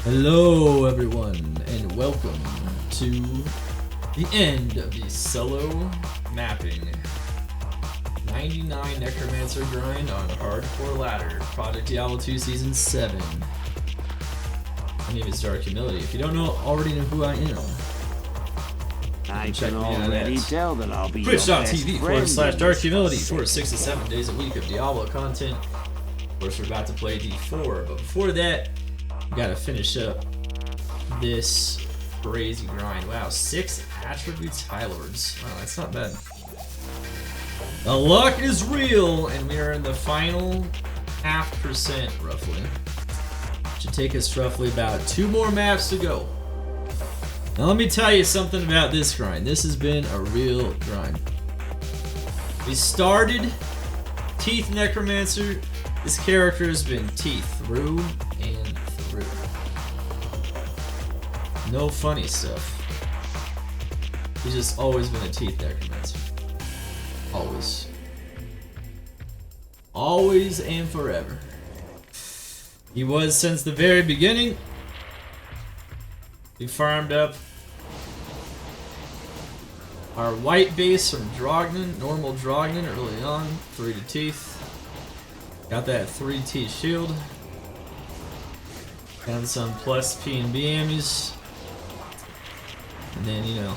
Hello everyone, and welcome to the end of the solo mapping 99 Necromancer grind on Hardcore Ladder, Project Diablo 2 Season 7. My name is Dark Humility. If you don't already know who I am, I can already tell that I'll be Twitch.tv/Dark Humility for 6 to 7 days a week of Diablo content. Of course, we're about to play D4, but before that, we gotta finish up this crazy grind. Wow, 6 attributes High Lords. Wow, that's not bad. The luck is real, and we are in the final 0.5% roughly. Should take us roughly about 2 more maps to go. Now let me tell you something about this grind. This has been a real grind. We started Teeth Necromancer. This character has been teeth through and through. No funny stuff. He's just always been a teeth necromancer. Always. Always and forever. He was since the very beginning. We farmed up our white base from Drognin, normal Drognin early on, 3 to teeth. Got that 3 teeth shield. Got some plus P and B ammies. And then, you know,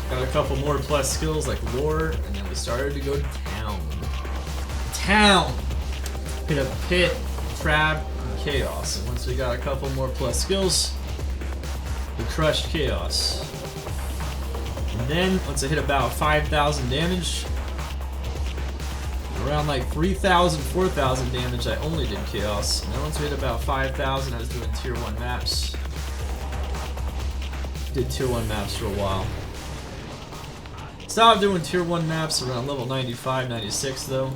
got a couple more plus skills like lore, and then we started to go to town. Hit a pit, trap, and chaos. And once we got a couple more plus skills, we crushed chaos. And then once I hit about 5,000 damage, around like 3,000, 4,000 damage, I only did chaos. And then once we hit about 5,000, I was doing tier 1 maps. Did tier 1 maps for a while. Stopped doing tier 1 maps around level 95, 96 though.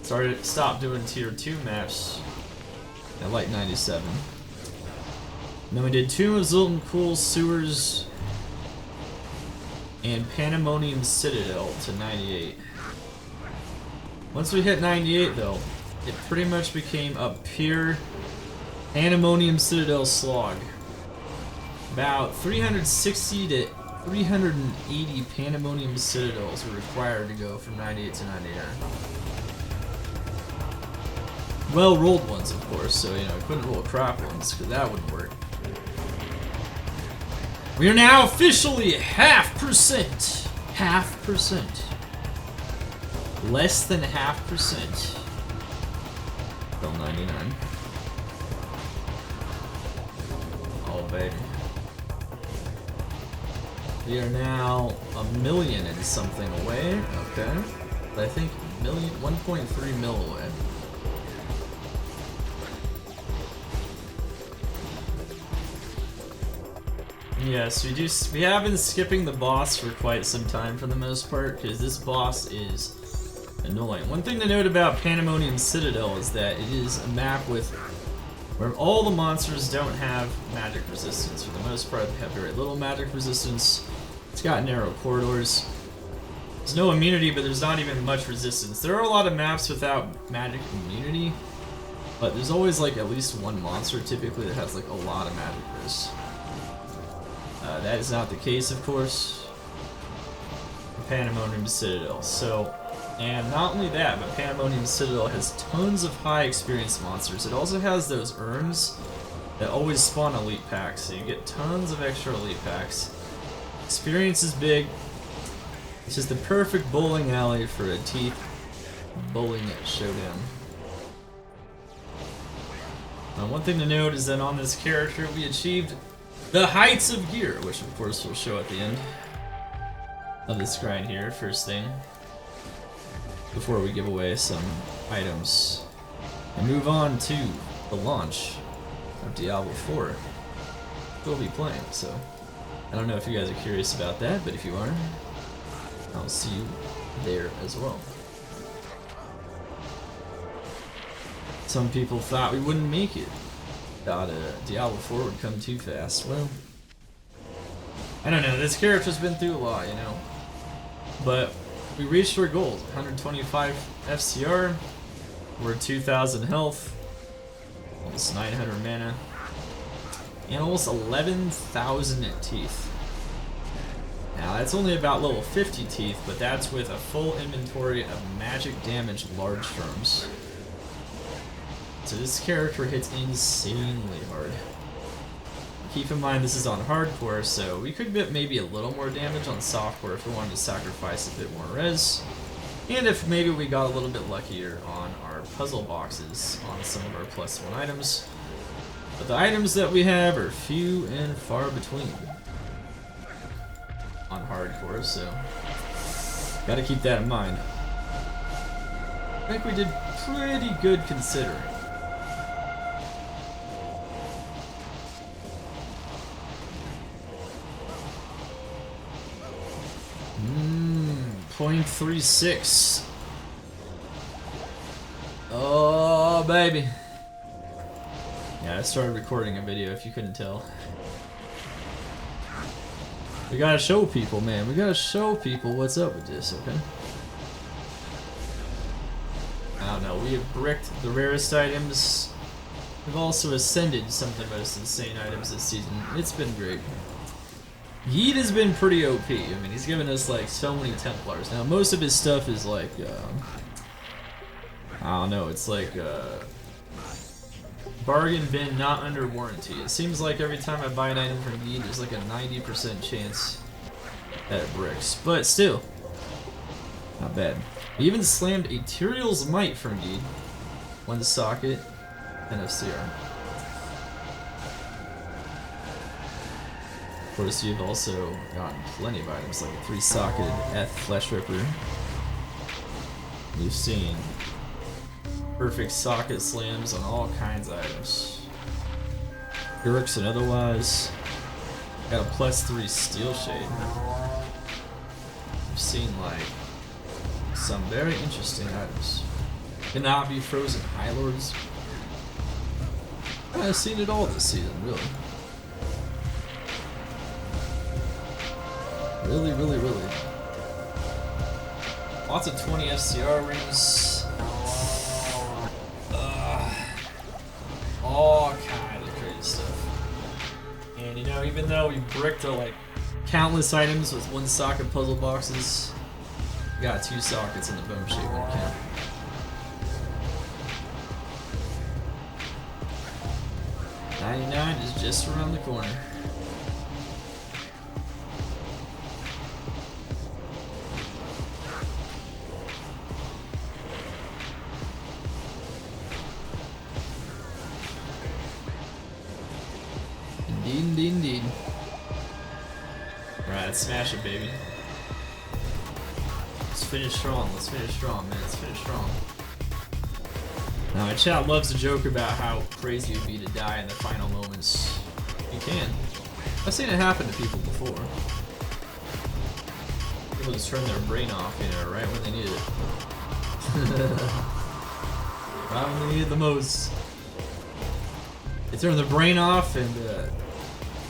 Stopped doing tier 2 maps at like 97. And then we did Tomb of Zoltan Cool Sewers and Pandemonium Citadel to 98. Once we hit 98 though, it pretty much became a pure Pandemonium Citadel slog. About 360 to 380 Pandemonium Citadels were required to go from 98 to 99. Well rolled ones, of course, so you know, I couldn't roll crap ones, because that wouldn't work. We are now officially 0.5%. 0.5%. Less than 0.5%. Till 99. Oh, baby. We are now 1 million and something away. Okay. I think 1.3 mil away. Yes, we have been skipping the boss for quite some time for the most part, because this boss is annoying. One thing to note about Pandemonium Citadel is that it is a map where all the monsters don't have magic resistance. For the most part, they have very little magic resistance. It's got narrow corridors. There's no immunity, but there's not even much resistance. There are a lot of maps without magic immunity, but there's always like at least one monster typically that has like a lot of magic resist. That is not the case, of course. Pandemonium Citadel. So, and not only that, but Pandemonium Citadel has tons of high experience monsters. It also has those urns that always spawn elite packs, so you get tons of extra elite packs. Experience is big. It's just the perfect bowling alley for a teeth bowling showdown. Now, one thing to note is that on this character we achieved the heights of gear, which of course we'll show at the end of this grind here, first thing, before we give away some items and move on to the launch of Diablo 4. We'll be playing, so I don't know if you guys are curious about that, but if you are, I'll see you there as well. Some people thought we wouldn't make it. Thought Diablo 4 would come too fast. Well, I don't know, this character's been through a lot, you know. But we reached our goals, 125 FCR, we're 2,000 health, Almost 900 mana. And almost 11,000 teeth. Now that's only about level 50 teeth, but that's with a full inventory of magic damage large storms. So this character hits insanely hard. Keep in mind this is on hardcore, so we could get maybe a little more damage on softcore if we wanted to sacrifice a bit more res. And if maybe we got a little bit luckier on our puzzle boxes on some of our +1 items. But the items that we have are few and far between on hardcore, so gotta keep that in mind. I think we did pretty good considering. 0.36. Oh, baby. Yeah, I started recording a video if you couldn't tell. We gotta show people, man. We gotta show people what's up with this, okay? I don't know. We have bricked the rarest items. We've also ascended some of the most insane items this season. It's been great. Yeet has been pretty OP. I mean, he's given us like so many Templars. Now, most of his stuff is like, I don't know, it's like bargain bin, not under warranty. It seems like every time I buy an item from Yeet, there's like a 90% chance that it bricks. But still, not bad. We even slammed Ethereal's Might from Yeet. One socket and FCR. Of course, you've also gotten plenty of items like a 3-socketed Eth Flesh Ripper. You've seen perfect socket slams on all kinds of items. Gurks and otherwise. Got a +3 Steel Shade. You've seen like some very interesting items. Cannot be frozen High Lords. I've seen it all this season, really. Really. Lots of 20 FCR rings. All kinds of crazy stuff. And you know, even though we bricked like countless items with 1-socket puzzle boxes, we got 2 sockets in the bone shape when it counts. $99 is just around the corner. Indeed. Alright, let's smash it, baby. Let's finish strong, man. Let's finish strong. Now, my chat loves to joke about how crazy it would be to die in the final moments. You can. I've seen it happen to people before. People just turn their brain off, you know, right when they need it. Right when they need it the most. They turn their brain off and the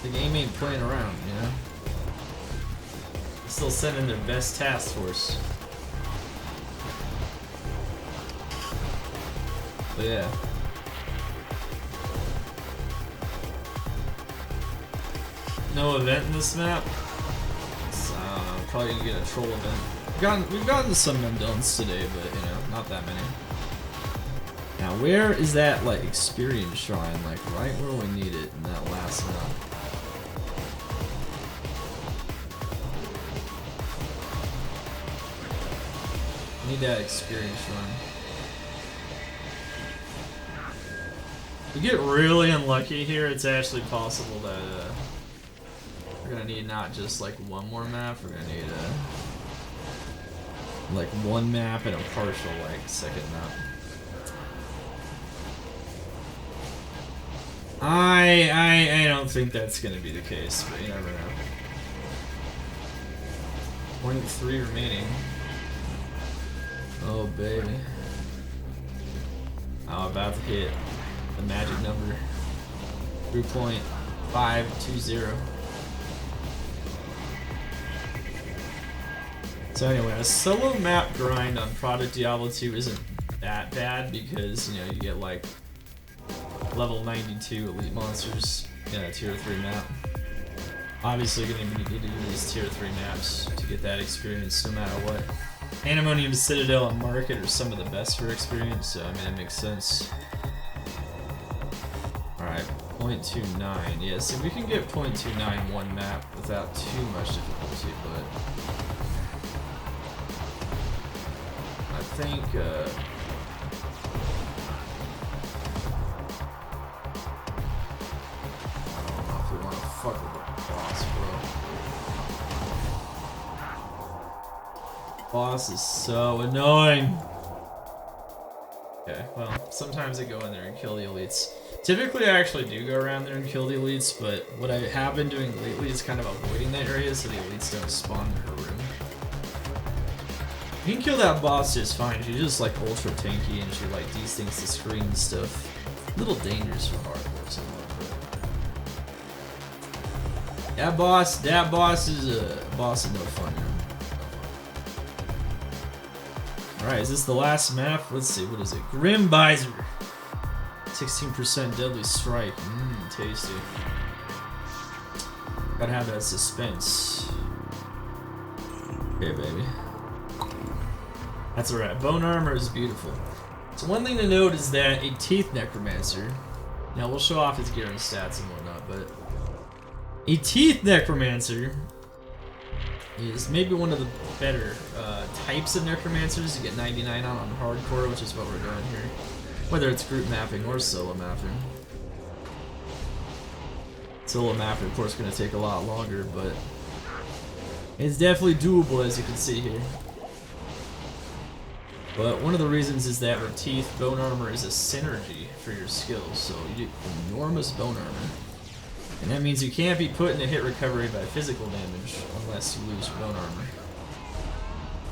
game ain't playing around, you know? They're still sending their best task force. But yeah. No event in this map? So, probably gonna get a troll event. We've gotten some Mendons today, but you know, not that many. Now, where is that like experience shrine? Like right where we need it in that last map. Need that experience shrine. If we get really unlucky here, it's actually possible that we're gonna need not just like one more map, we're gonna need like one map and a partial like second map. I don't think that's gonna be the case, but you never know. 0.3 remaining. Oh baby. I'm about to hit the magic number. 3.520. So anyway, a solo map grind on Product Diablo 2 isn't that bad because, you know, you get like level 92 elite monsters in a tier 3 map. Obviously gonna need to do these tier 3 maps to get that experience no matter what. Pandemonium Citadel and Market are some of the best for experience, so I mean it makes sense. Alright, 0.29. Yeah, see we can get 0.29 one map without too much difficulty, but I think fuck with the boss, bro. Boss is so annoying. Okay, well, sometimes I go in there and kill the elites. Typically, I actually do go around there and kill the elites, but what I have been doing lately is kind of avoiding that area so the elites don't spawn in her room. You can kill that boss just fine. She's just like ultra tanky and she like destinks the screen and stuff. A little dangerous for hardcore, something like that. That boss is a boss of no fun. Alright, is this the last map? Let's see, what is it? Grim Visor. 16% deadly strike. Tasty. Gotta have that suspense. Okay, baby. That's alright. Bone armor is beautiful. So one thing to note is that a Teeth Necromancer. Now we'll show off his gear and stats and whatnot, but a Teeth Necromancer is maybe one of the better types of Necromancers. You get 99 on hardcore, which is what we're doing here. Whether it's group mapping or solo mapping. Solo mapping, of course, is going to take a lot longer, but it's definitely doable, as you can see here. But one of the reasons is that with Teeth, bone armor is a synergy for your skills, so you get enormous bone armor. And that means you can't be put into hit recovery by physical damage unless you lose your bone armor.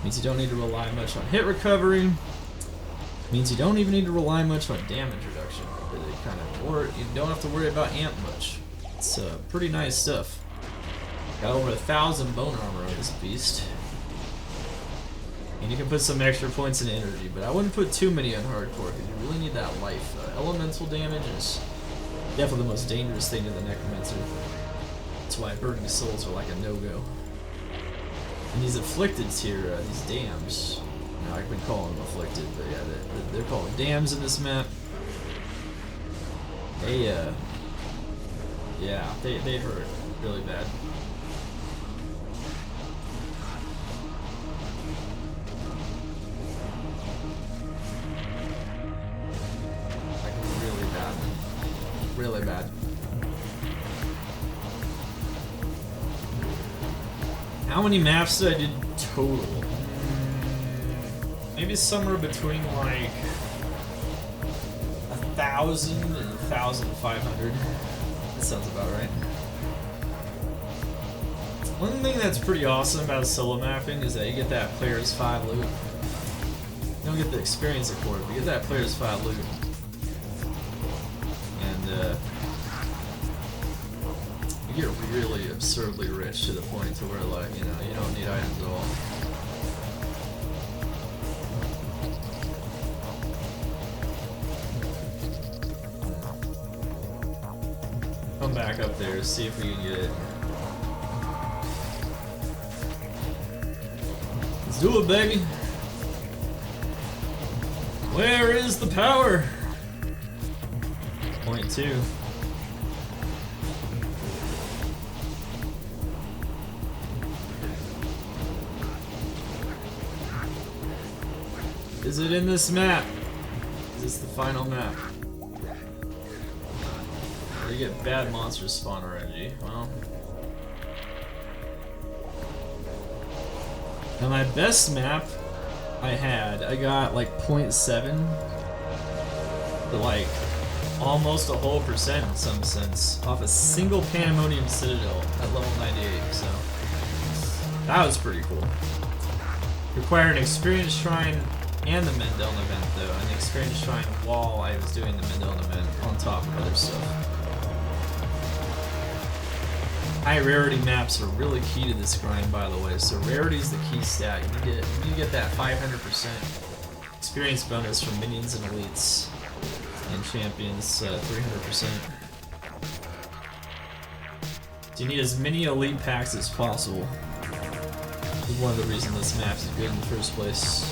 Means you don't need to rely much on hit recovery. Means you don't even need to rely much on damage reduction. Really or you don't have to worry about amp much. It's pretty nice stuff. Got over 1,000 bone armor on this beast. And you can put some extra points in energy, but I wouldn't put too many on hardcore because you really need that life. Elemental damage is definitely the most dangerous thing to the Necromancer. That's why burning souls are like a no-go. And these afflicteds here, these dams. Now I've been calling them afflicted, but yeah, they're called dams in this map. They yeah, they hurt really bad. Really bad. How many maps did I do total? Maybe somewhere between like 1,000 and 1,500. That sounds about right. One thing that's pretty awesome about solo mapping is that you get that player's 5 loot. You don't get the experience for it, but you get that player's 5 loot. You get really absurdly rich to the point to where, like, you know, you don't need items at all. Come back up there, see if we can get it. Let's do it, baby! Where is the power? 0.2. Is it in this map? Is this the final map? Or you get bad monsters spawn RNG. Well. Now my best map I got like 0.7 to like almost a whole percent in some sense off a single Pandemonium Citadel at level 98, so that was pretty cool. Required an experience shrine and the Mendeln event though, and the experience shrine while I was doing the Mendeln event on top of other stuff. High rarity maps are really key to this grind, by the way, so rarity is the key stat. You get that 500% experience bonus from minions and elites. and champions 300%. So you need as many elite packs as possible. This is one of the reasons this map is good in the first place.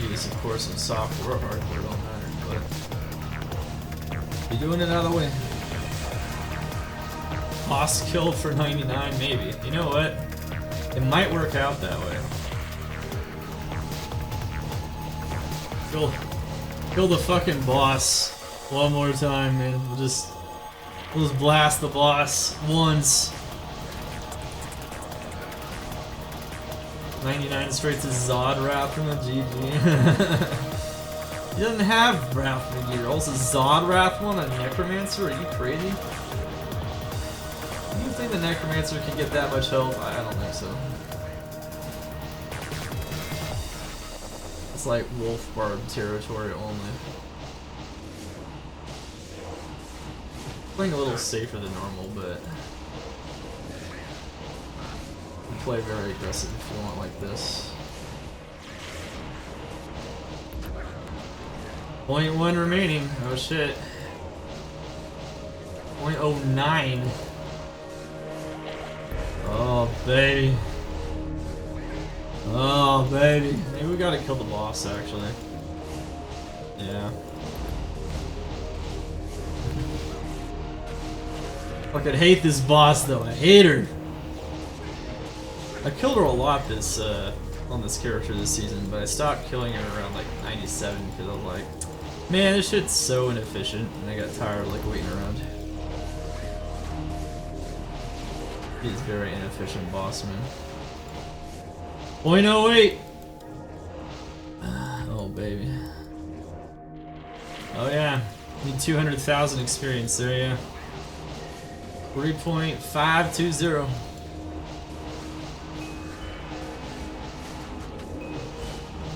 Use, of course, in software or hardware, don't matter, but you're doing it out of the way. Boss kill for 99, maybe. You know what? It might work out that way. Kill the fucking boss one more time, man. We'll just blast the boss once. 99 straight to Zod Wrath from a GG. He doesn't have Wrath from a gear. Also Zod Wrath one on Necromancer? Are you crazy? Do you think the Necromancer can get that much health? I don't think so. It's like Wolf Barb territory only. Playing a little safer than normal, but you play very aggressive if you want like this. 0.1 remaining. Oh shit. 0.09. Oh baby. Oh baby. Maybe we gotta kill the boss actually. Yeah. Fucking hate this boss though. I hate her. I killed her a lot this on this character this season, but I stopped killing her around like 97 because I was like, man, this shit's so inefficient, and I got tired of like waiting around. He's a very inefficient boss, man. 0.08! Oh baby. Oh yeah, need 200,000 experience there, yeah. 3.520.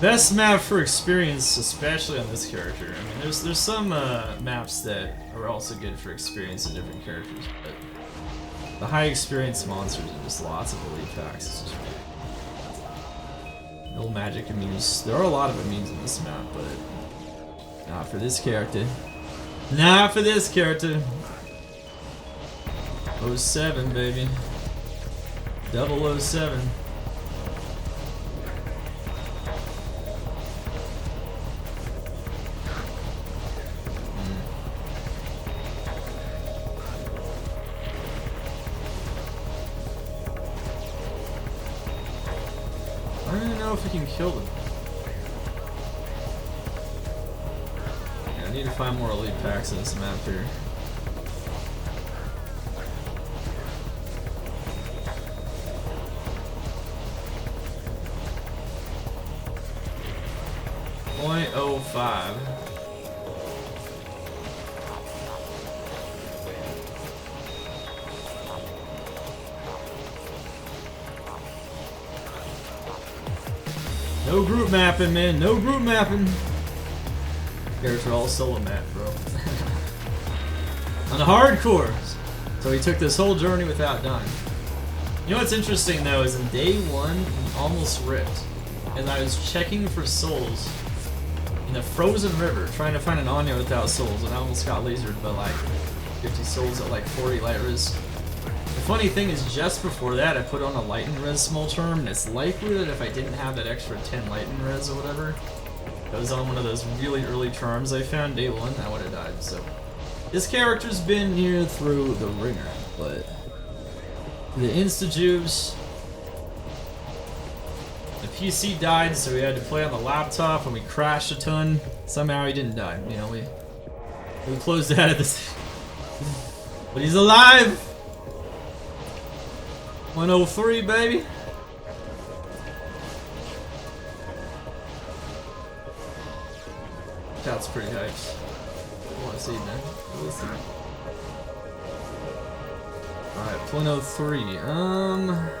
Best map for experience, especially on this character. I mean, there's some maps that are also good for experience in different characters, but the high experience monsters are just lots of elite packs. It's just no magic immunes. There are a lot of immunes in this map, but not for this character. Not for this character. 07, baby. 007. I don't even know if we can kill them. Yeah, I need to find more elite packs in this map here. .05. No group mapping, man. No group mapping. Characters are all solo map, bro. On the hardcore. So he took this whole journey without dying. You know what's interesting though is in day one, he almost ripped. As I was checking for souls in the frozen river, trying to find an Anya without souls, and I almost got lasered by like 50 souls at like 40 light res. The funny thing is, just before that, I put on a light and res small term, and it's likely that if I didn't have that extra 10 light and res or whatever, I was on one of those really early charms I found day one, I would have died. So this character's been here through the ringer, but the insta-juice. The PC died, so we had to play on the laptop, and we crashed a ton. Somehow he didn't die. You know, we closed out of this. But he's alive! 103, baby. That's pretty hyped. I want to see, man. Let's see. Alright, 0.03.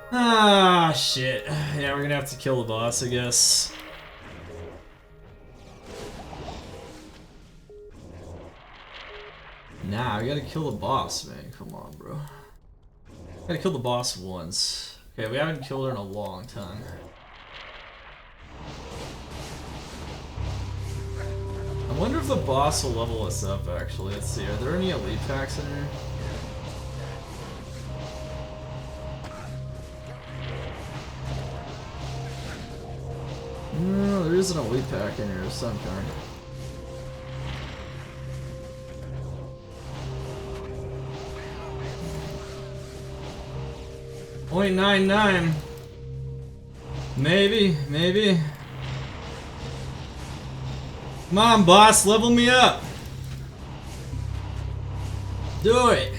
Ah, shit. Yeah, we're gonna have to kill the boss, I guess. Nah, we gotta kill the boss, man. Come on, bro. Gotta kill the boss once. Okay, we haven't killed her in a long time. I wonder if the boss will level us up, actually. Let's see, are there any elite packs in here? No, there is an elite pack in here of some kind. .99. Maybe. Come on, boss, level me up. Do it.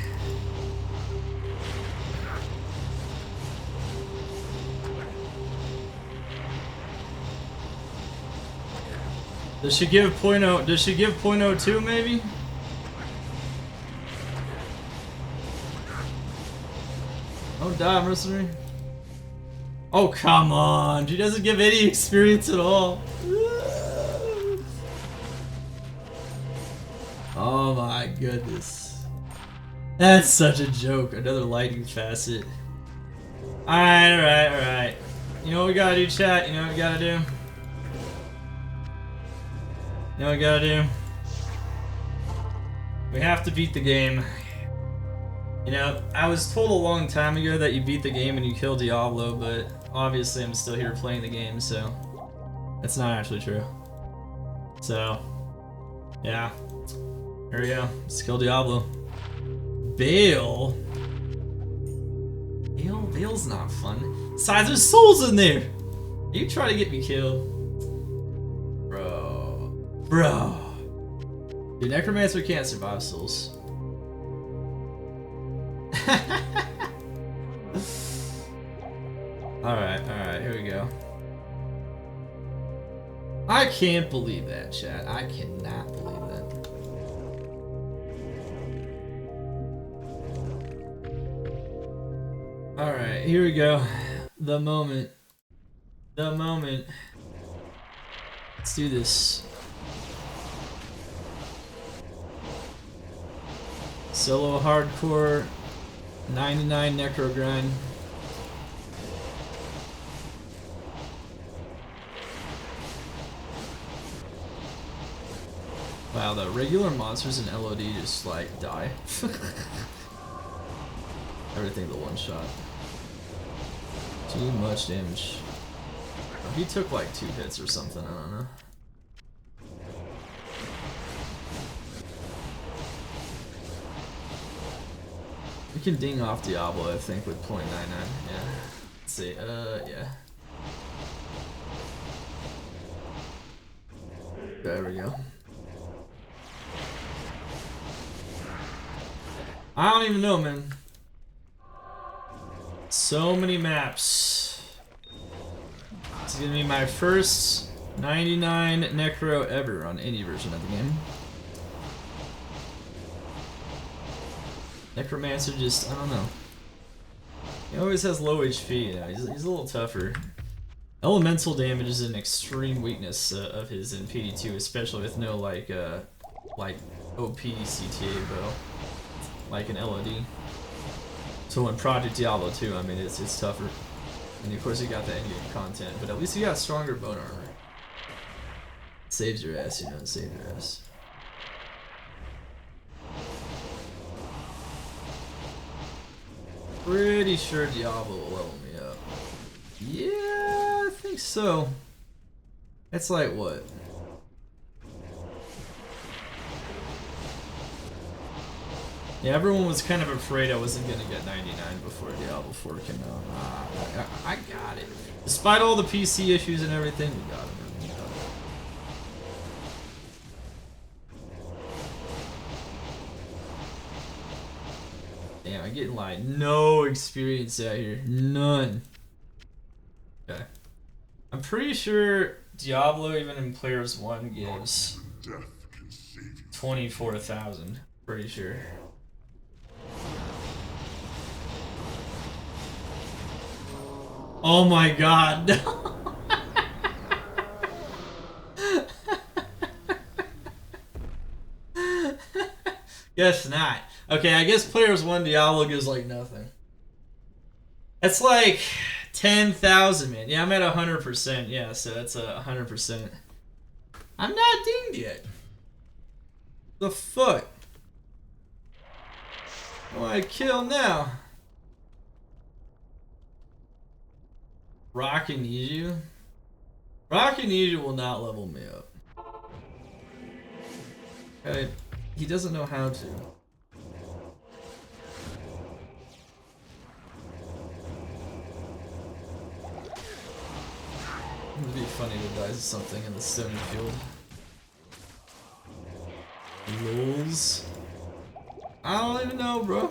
Does she give .0? Does she give .02 maybe? Don't die, mercenary. Oh, come on. She doesn't give any experience at all. Oh my goodness. That's such a joke. Another lighting facet. Alright. You know what we gotta do, chat? You know what we gotta do? You know what we gotta do? We have to beat the game. You know, I was told a long time ago that you beat the game and you kill Diablo, but obviously I'm still here playing the game, so that's not actually true. So, yeah. Here we go. Let's kill Diablo. Bale? Bale's not fun. Besides, there's souls in there! You try to get me killed. Bro. Dude, Necromancer can't survive souls. Alright, here we go. I can't believe that, chat. I cannot believe that. Alright, here we go. The moment. Let's do this. Solo hardcore 99 necro grind. Wow, the regular monsters in LOD just like die. Everything the one shot. Too much damage. Oh, he took like 2 hits or something, I don't know. We can ding off Diablo, I think, with .99. Yeah. Let's see. Yeah. There we go. I don't even know, man. So many maps. This is gonna be my first 99 Necro ever on any version of the game. Necromancer just, I don't know. He always has low HP, you know, he's a little tougher. Elemental damage is an extreme weakness of his in PD2, especially with no like OP CTA bow, like an LOD. So in Project Diablo 2, I mean, it's tougher. And of course you got the endgame content, but at least you got stronger bone armor. Saves your ass, you know, saves your ass. Pretty sure Diablo will level me up. Yeah, I think so. It's like what? Yeah, everyone was kind of afraid I wasn't gonna get 99 before Diablo 4 came out. I got it. Despite all the PC issues and everything, we got it. Damn, I'm getting like no experience out here. None. Okay. I'm pretty sure Diablo, even in Players 1, gives 24,000. Pretty sure. Oh my god. Guess not. Okay, I guess Players 1 Diablo gives like nothing. That's like 10,000, man. Yeah, I'm at 100%. Yeah, so that's 100%. I'm not dinged yet. The fuck? What do I kill now? Rock and Niju? Rock and Niju will not level me up. Okay, he doesn't know how to. It would be funny to die to something in the stony field. Lols. I don't even know, bro.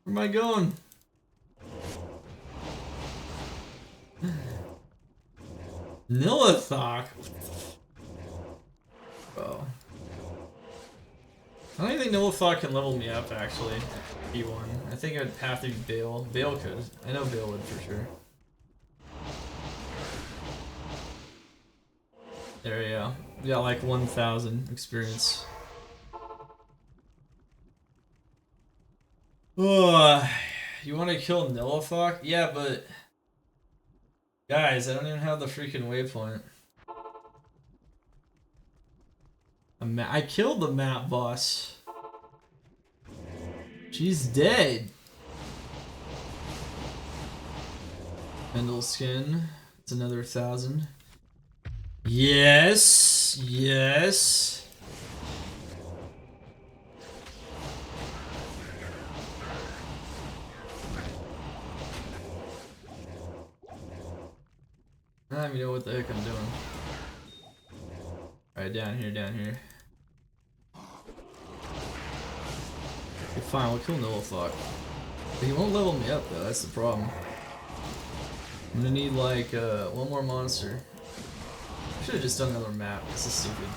Where am I going? Nilithok? Bro. I don't even think Nilithok can level me up, actually. P1. I think I'd have to be Bale. Bale could. I know Bale would for sure. There you go. We got like 1,000 experience. Oh, you want to kill Nilithok? Yeah, but guys, I don't even have the freaking waypoint. I killed the map boss. She's dead. Mendel skin. It's another 1,000. Yes, yes. I don't even know what the heck I'm doing. Alright, down here, down here. Okay, fine, we'll kill Nilithok. But he won't level me up though, that's the problem. I'm gonna need like one more monster. I should have just done another map. This is stupid.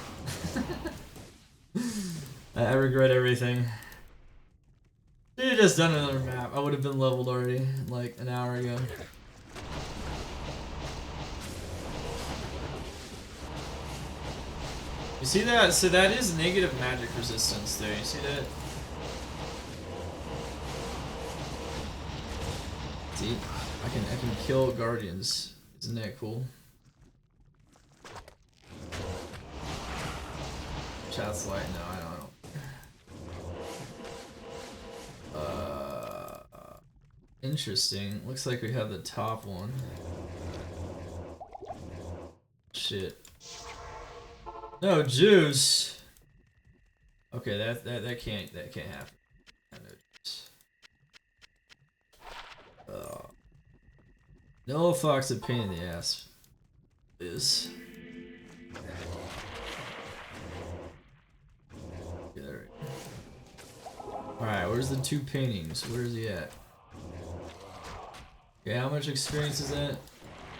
I regret everything. Should have just done another map. I would have been leveled already, like an hour ago. You see that? So that is negative magic resistance there. You see that? See? I can kill guardians. Isn't that cool? Chat's like, no, I don't. Interesting. Looks like we have the top one. Shit. No juice. Okay, that can't happen. No juice. No fox a pain in the ass. Is. Alright, where's the two paintings? Where's he at? Okay, how much experience is that?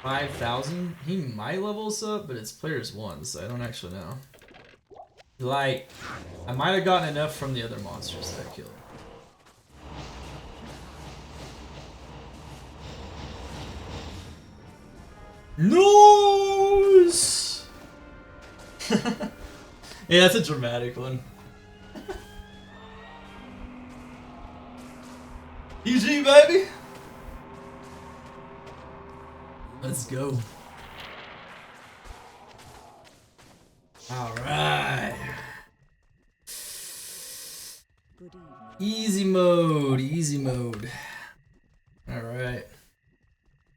5,000? He might level us up, but it's players 1, so I don't actually know. Like, I might have gotten enough from the other monsters that I killed. Nice! Yeah, that's a dramatic one. EG, baby! Let's go. Alright. Easy mode, easy mode. Alright.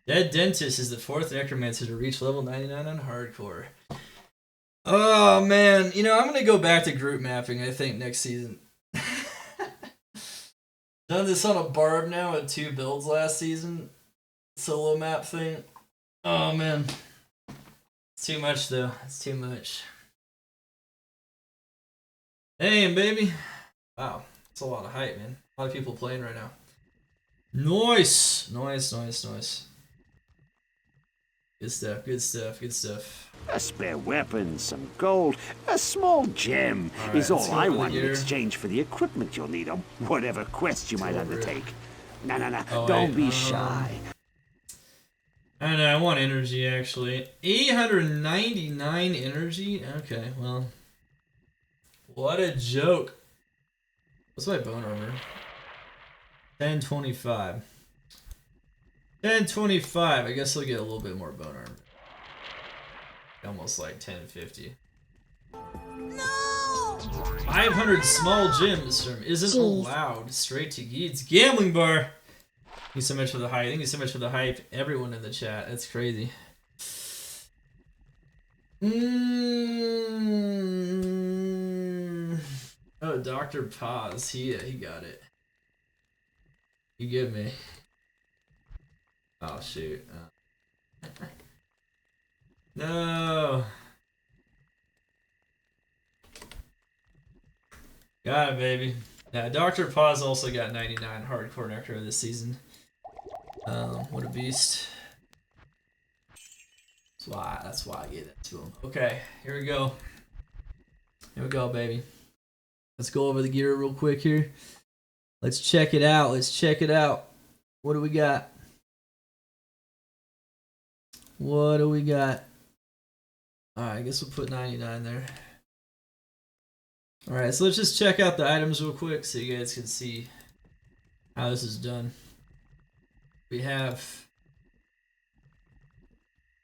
Dead Dentist is the 4th Necromancer to reach level 99 on hardcore. Oh man, you know, I'm gonna go back to group mapping, I think, next season. Done this on a barb now with 2 builds last season. Solo map thing. Oh man. It's too much though. It's too much. Damn, baby. Wow. That's a lot of hype, man. A lot of people playing right now. Nice! Nice, nice, nice. Good stuff, good stuff, good stuff. A spare weapon, some gold, a small gem is all I want in exchange for the equipment you'll need on whatever quest you might undertake. No, don't be shy. I don't know, I want energy actually. 899 energy? Okay, well. What a joke. What's my bone armor? 1025. 1025. I guess he'll get a little bit more bone armor. Almost like 1050. No! 500 small gems from Isn't Allowed. Straight to Geeds. Gambling bar! Thank you so much for the hype. Thank you so much for the hype. Everyone in the chat. That's crazy. Oh, Dr. Paz. He got it. You give me. Oh, shoot. No. Got it, baby. Yeah, Dr. Paz also got 99 hardcore necro this season. What a beast. That's why I gave that to him. Okay, here we go. Here we go, baby. Let's go over the gear real quick here. Let's check it out. Let's check it out. What do we got? What do we got? Alright, I guess we'll put 99 there. Alright, so let's just check out the items real quick so you guys can see how this is done. We have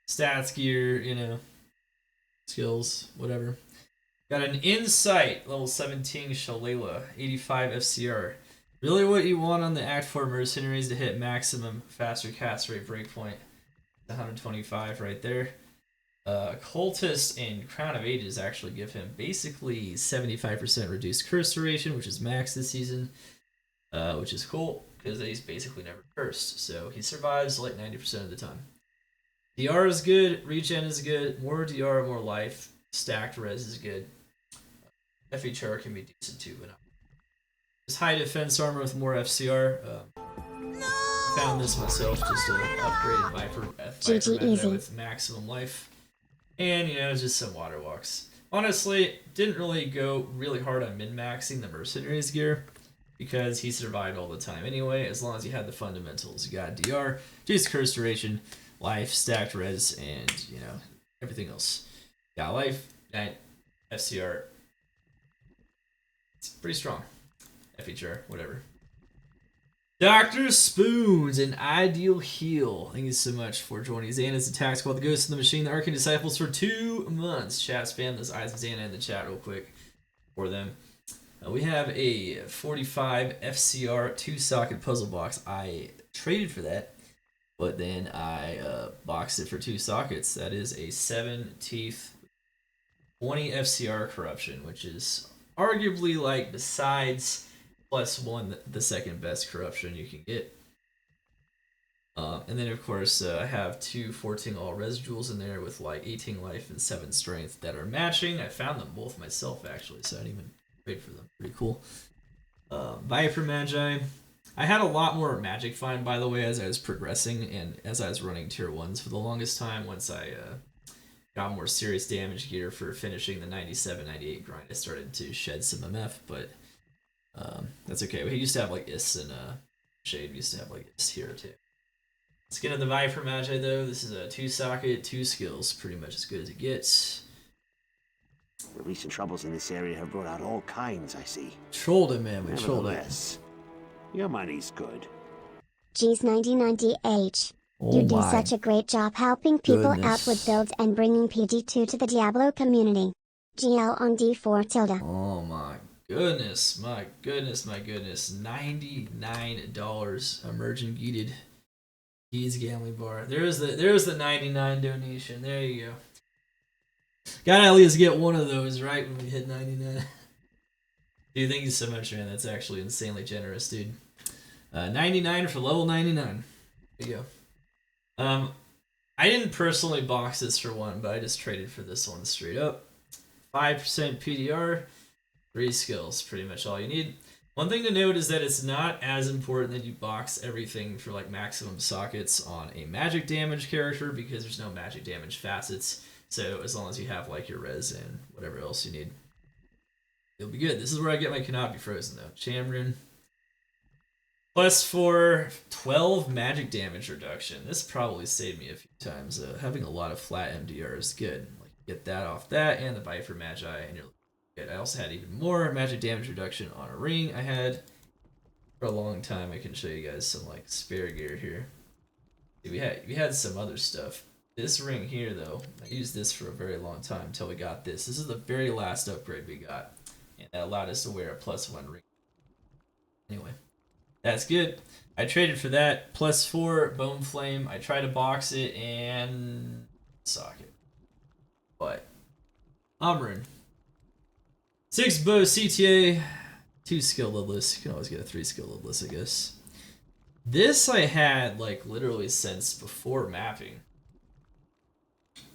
stats, gear, you know, skills, whatever. Got an Insight, level 17 Shalala, 85 FCR. Really what you want on the Act 4 Mercenaries to hit maximum faster cast rate breakpoint. 125 right there. Cultist and Crown of Ages actually give him basically 75% reduced curse duration, which is max this season, which is cool because he's basically never cursed, so he survives like 90% of the time. DR is good, regen is good, more DR, more life, stacked res is good. FHR can be decent too, but not. Just high defense armor with more FCR. Found this myself, just an upgraded Viper with maximum life. And, you know, just some water walks. Honestly, didn't really go really hard on min-maxing the Mercenaries gear because he survived all the time anyway, as long as you had the fundamentals. You got DR, reduced curse duration, life, stacked res, and, you know, everything else. Got life, night, FCR. It's pretty strong. FHR, whatever. Dr. Spoons, an ideal heal. Thank you so much for joining Xana's Attack Squad, the Ghost in the Machine, the Arcane Disciples for 2 months. Chat spam this Eyes of Xana in the chat real quick for them. We have a 45 FCR 2-socket puzzle box. I traded for that, but then I boxed it for 2 sockets. That is a 7 teeth 20 FCR corruption, which is arguably, like, besides +1, the second best corruption you can get. And then of course I have 2 14 all residuals in there with like 18 life and 7 strength that are matching. I found them both myself actually, so I didn't even trade for them. Pretty cool. Viper Magi. I had a lot more magic find, by the way, as I was progressing and as I was running tier 1s for the longest time. Once I got more serious damage gear for finishing the 97 98 grind, I started to shed some MF, but that's okay. We used to have like Is and Shade. We used to have like Is here too. Skin of the Viper Magi though. This is a 2-socket, 2 skills, pretty much as good as it gets. The recent troubles in this area have brought out all kinds, I see. Trolled him, man. We trolled him. Your money's good. Geez 9090H. You do such a great job helping people out with builds and bringing PD2 to the Diablo community. GL on D4 tilde. Oh my goodness, my goodness, my goodness. $99 emerging gated Geeds gambling bar. There's the 99 donation. There you go. Gotta at least get one of those right when we hit 99. Dude, thank you so much, man. That's actually insanely generous, dude. 99 for level 99. There you go. I didn't personally box this for one, but I just traded for this one straight up. 5% PDR, 3 skills, pretty much all you need. One thing to note is that it's not as important that you box everything for like maximum sockets on a magic damage character because there's no magic damage facets. So as long as you have like your res and whatever else you need, you'll be good. This is where I get my cannot be frozen though. Chamrune. Plus for 12 magic damage reduction. This probably saved me a few times. Having a lot of flat MDR is good. Like get that off that and the Viper Magi and you're good. I also had even more magic damage reduction on a ring I had for a long time. I can show you guys some like spare gear here. We had some other stuff. This ring here, though, I used this for a very long time until we got this. This is the very last upgrade we got, and that allowed us to wear a +1 ring. Anyway, that's good. I traded for that +4 bone flame. I tried to box it and socket, but Amrin 6 bow CTA, 2 skill lidless. You can always get a 3 skill lidless, I guess. This I had like literally since before mapping.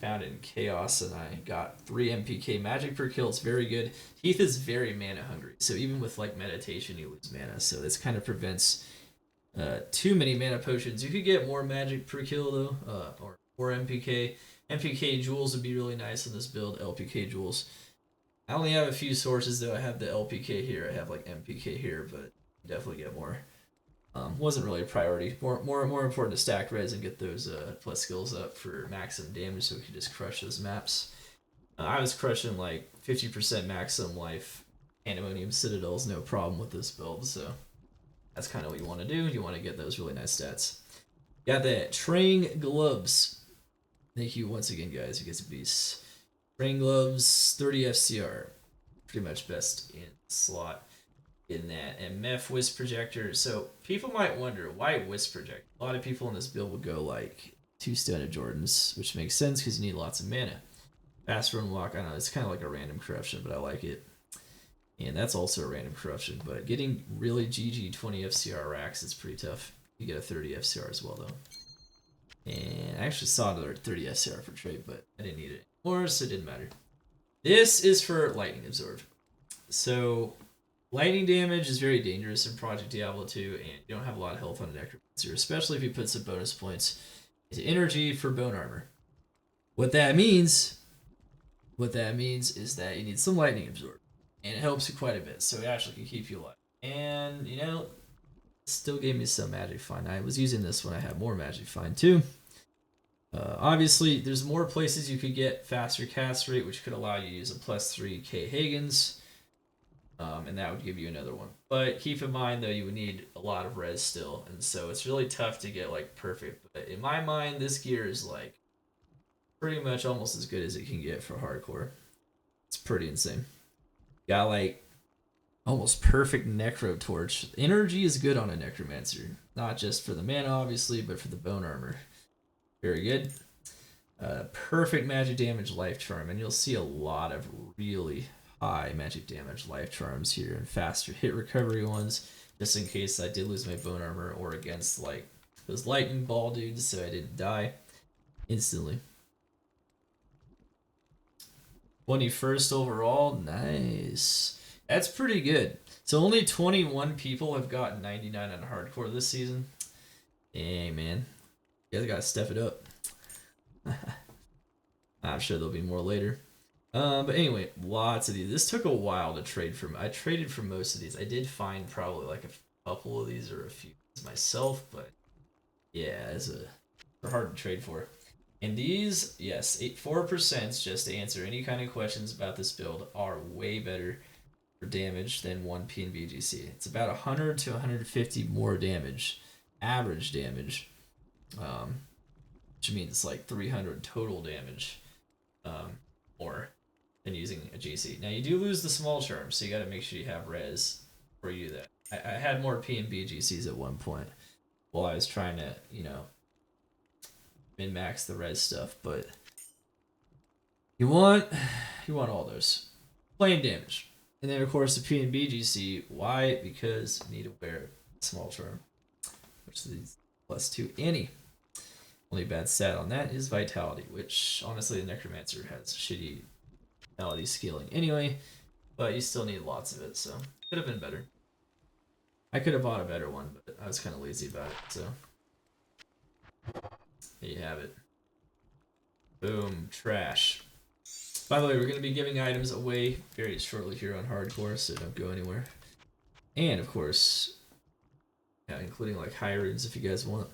Found it in Chaos, and I got 3 MPK magic per kill. It's very good. Heath is very mana hungry, so even with like meditation, you lose mana. So this kind of prevents too many mana potions. You could get more magic per kill though, or more MPK. MPK jewels would be really nice on this build. LPK jewels. I only have a few sources though. I have the LPK here. I have like MPK here, but definitely get more. Wasn't really a priority. More important to stack res and get those plus skills up for maximum damage, so we could just crush those maps. I was crushing like 50% maximum life. Pandemonium Citadels, no problem with this build, so that's kind of what you want to do. You want to get those really nice stats. Got that Train Gloves. Thank you once again, guys. You guys are beasts. Train Gloves, 30 FCR. Pretty much best in slot. In that, and Meph Wisp Projector. So people might wonder why Wisp Projector. A lot of people in this build would go like 2 Stone Jordans, which makes sense because you need lots of mana. Fast Run Walk, I don't know, it's kind of like a random corruption, but I like it. And that's also a random corruption, but getting really GG 20 FCR racks is pretty tough. You get a 30 FCR as well though. And I actually saw another 30 FCR for trade, but I didn't need it anymore, so it didn't matter. This is for Lightning Absorb. So lightning damage is very dangerous in Project Diablo 2, and you don't have a lot of health on a Necromancer, especially if you put some bonus points into energy for bone armor. What that means is that you need some lightning absorb, and it helps you quite a bit, so it actually can keep you alive. And, you know, it still gave me some magic find. I was using this when I had more magic find too. Obviously, there's more places you could get faster cast rate, which could allow you to use a +3 K Hagens. And that would give you another one. But keep in mind, though, you would need a lot of res still, and so it's really tough to get like perfect. But in my mind, this gear is like pretty much almost as good as it can get for hardcore. It's pretty insane. Got like almost perfect Necro Torch. Energy is good on a Necromancer, not just for the mana, obviously, but for the bone armor. Very good. Perfect magic damage life charm, and you'll see a lot of really high magic damage life charms here and faster hit recovery ones, just in case I did lose my bone armor or against like those lightning ball dudes, so I didn't die instantly. 21st overall, nice. That's pretty good. So only 21 people have gotten 99 on hardcore this season. Hey man, you guys gotta step it up. I'm sure there'll be more later. But anyway, lots of these. This took a while to trade from. I traded for most of these. I did find probably like a couple of these or a few myself, but yeah, they're hard to trade for. And these, yes, 4% just to answer any kind of questions about this build are way better for damage than 1P and BGC. It's about 100 to 150 more damage, average damage, which means like 300 total damage more than using a GC. Now you do lose the small charm, so you got to make sure you have res for you. That I had more P and B GCs at one point while I was trying to, you know, min-max the res stuff, but you want all those. Plain damage. And then of course the P and B GC, why? Because you need to wear small charm, which is +2 any. Only bad stat on that is vitality, which honestly the Necromancer has shitty vitality scaling anyway, but you still need lots of it, so could have been better. I could have bought a better one, but I was kind of lazy about it, so there you have it. Boom, trash. By the way, we're going to be giving items away very shortly here on hardcore, so don't go anywhere. And of course, yeah, including like high runes if you guys want.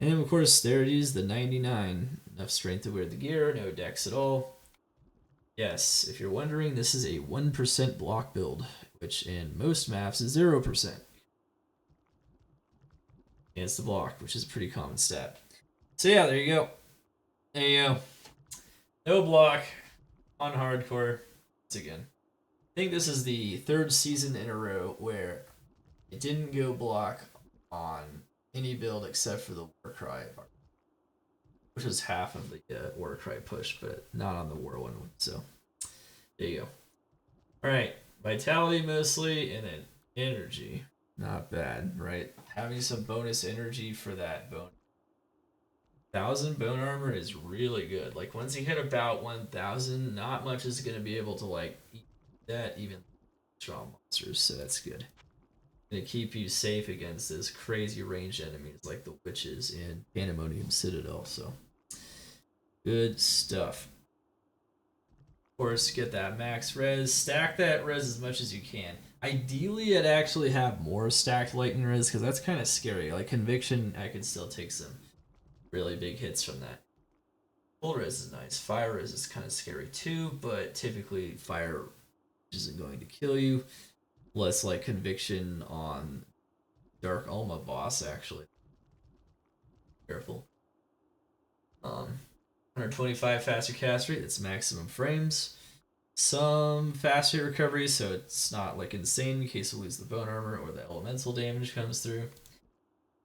And of course, there it is, the 99. Enough strength to wear the gear, no dex at all. Yes, if you're wondering, this is a 1% block build, which in most maps is 0%. against the block, which is a pretty common stat. So yeah, there you go. There you go. No block on hardcore. Once again, I think this is the 3rd season in a row where it didn't go block on any build except for the Warcry, which was half of the Warcry push, but not on the War one. So there you go. All right, vitality mostly, and then energy. Not bad, right? Having some bonus energy for that bone. 1,000 bone armor is really good. Like once you hit about 1,000, not much is gonna be able to like eat that, even strong monsters. So that's good. Gonna keep you safe against this crazy ranged enemies like the witches in Pandemonium Citadel. So good stuff. Of course, get that max res. Stack that res as much as you can. Ideally, I'd actually have more stacked lightning res because that's kind of scary. Like conviction, I could still take some really big hits from that. Full res is nice. Fire res is kind of scary too, but typically fire isn't going to kill you. Less like conviction on Dark Alma boss actually. Careful. 125 faster cast rate. That's maximum frames. Some faster recovery, so it's not like insane in case you lose the bone armor or the elemental damage comes through.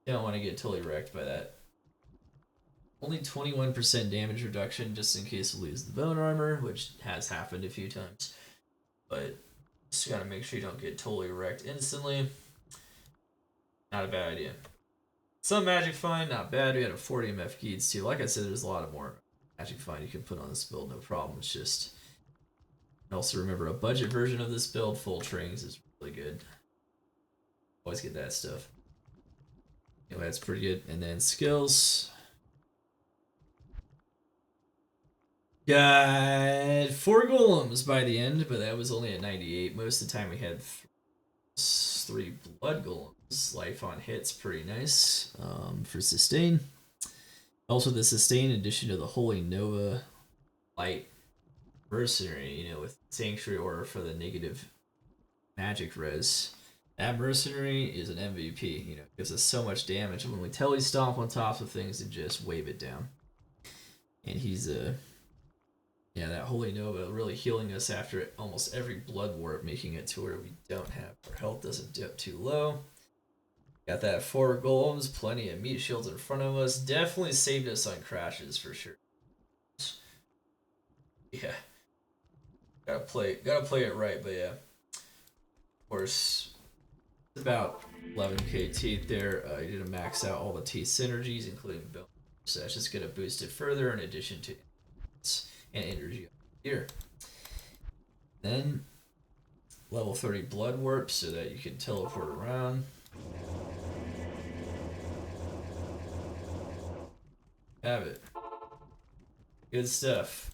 You don't want to get totally wrecked by that. Only 21% damage reduction just in case you lose the bone armor, which has happened a few times. But just gotta make sure you don't get totally wrecked instantly. Not a bad idea. Some magic find, not bad. We had a 40 MF Geeds too. Like I said, there's a lot of more magic find you can put on this build, no problem. It's just, also remember a budget version of this build, full trains is really good. Always get that stuff. Anyway, that's pretty good. And then skills. Got 4 golems by the end, but that was only at 98. Most of the time we had 3 blood golems. Life on hit's pretty nice for sustain. Also the sustain in addition to the Holy Nova Light Mercenary, you know, with Sanctuary Aura for the negative magic res. That Mercenary is an MVP, you know, gives us so much damage when we telly stomp on top of things and just wave it down. And he's yeah, that Holy Nova really healing us after almost every blood warp, making it to where we don't have, our health doesn't dip too low. Got that 4 golems, plenty of meat shields in front of us. Definitely saved us on crashes for sure. Yeah. Gotta play it right, but yeah. Of course, it's about 11k teeth there. You're gonna max out all the teeth synergies, including bone. So that's just gonna boost it further in addition to and energy here. Then level 30 blood warp so that you can teleport around. Have it. Good stuff.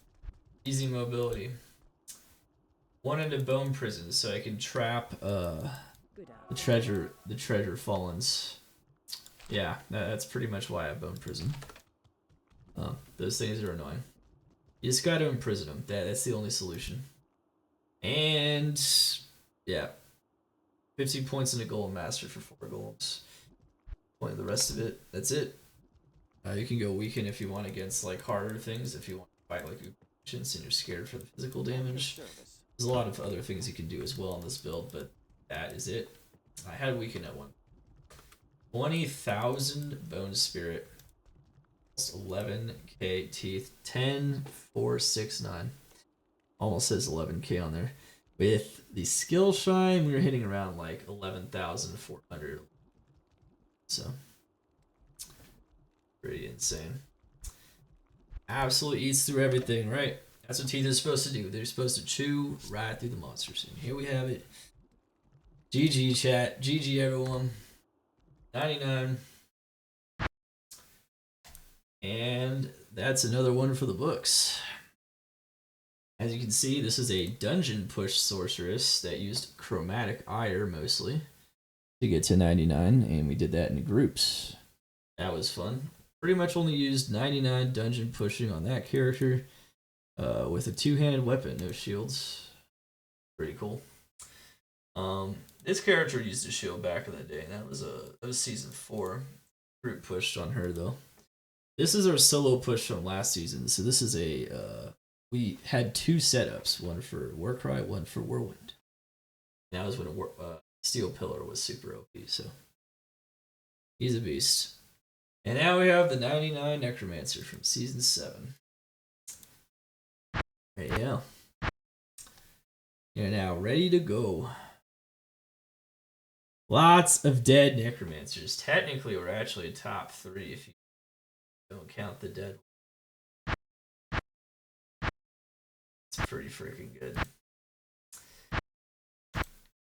Easy mobility. One into bone prison so I can trap the treasure fallens. Yeah, that's pretty much why I have bone prison. Those things are annoying. You just gotta imprison them. That's the only solution. And yeah, 15 points in a golem master for 4 golems. Point the rest of it. That's it. You can go weaken if you want against like harder things. If you want to fight like patience and you're scared for the physical damage. There's a lot of other things you can do as well on this build, but that is it. I had weaken at 20,000 bone spirit. 11k teeth, 10,469. Almost says 11k on there. With the skill shine, we were hitting around like 11,400. So pretty insane. Absolutely eats through everything, right? That's what teeth are supposed to do. They're supposed to chew right through the monsters. And here we have it. GG chat. GG everyone. 99. And that's another one for the books. As you can see, this is a dungeon push sorceress that used chromatic ire mostly to get to 99, and we did that in groups. That was fun. Pretty much only used 99 dungeon pushing on that character with a 2-handed weapon, no shields. Pretty cool. This character used a shield back in the day, and that was season 4. group pushed on her though. This is our solo push from last season. So this is a we had 2 setups, one for Warcry, one for Whirlwind. That was when Steel Pillar was super OP. So he's a beast. And now we have the 99 Necromancer from season 7. There you go. You're now ready to go. Lots of dead Necromancers. Technically, we're actually top 3 if you don't count the dead. It's pretty freaking good.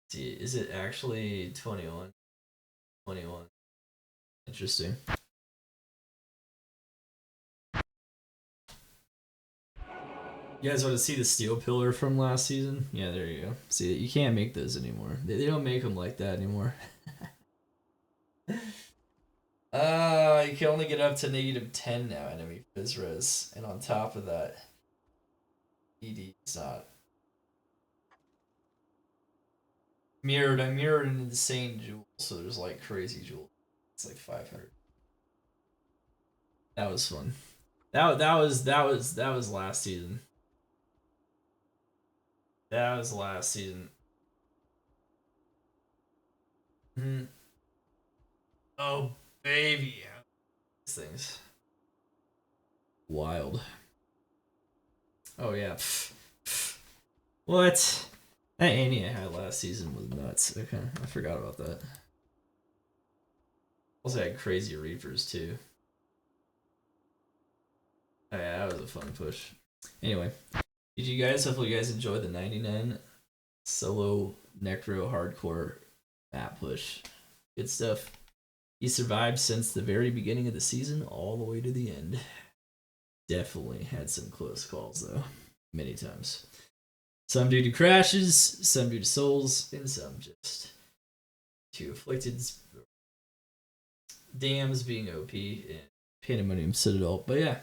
See, is it actually 21? 21. Interesting. You guys want to see the Steel Pillar from last season? Yeah, there you go. See, you can't make those anymore. They don't make them like that anymore. You can only get up to -10 now, enemy Physres. And on top of that, PD is not mirrored. I mirrored an insane jewel, so there's like crazy jewel. It's like 500. That was fun. That was last season. That was last season. Oh baby, these things. Wild. Oh yeah. What? That Annie I had last season was nuts. Okay, I forgot about that. Also had crazy Reapers too. Oh yeah, that was a fun push. Anyway, did you guys, hopefully you guys enjoyed the 99 solo Necro hardcore map push. Good stuff. He survived since the very beginning of the season all the way to the end. Definitely had some close calls though, many times. Some due to crashes, some due to souls, and some just to afflicted dams being OP in Pandemonium Citadel. But yeah.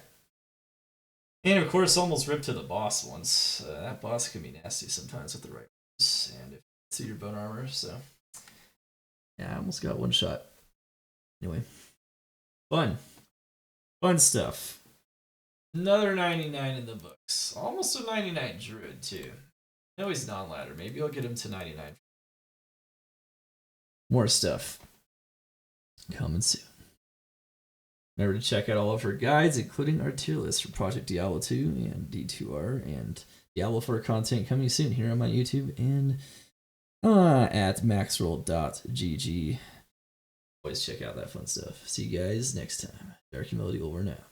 And of course, almost ripped to the boss once. That boss can be nasty sometimes with the right moves, and if it's your bone armor. So yeah, I almost got one shot. Anyway, fun stuff. Another 99 in the books. Almost a 99 druid too. No, he's non-ladder. Maybe I'll get him to 99. More stuff coming soon. Remember to check out all of our guides, including our tier list for Project Diablo 2 and D2R and Diablo 4 content coming soon here on my YouTube and at maxroll.gg. Always check out that fun stuff. See you guys next time. Dark Humility over now.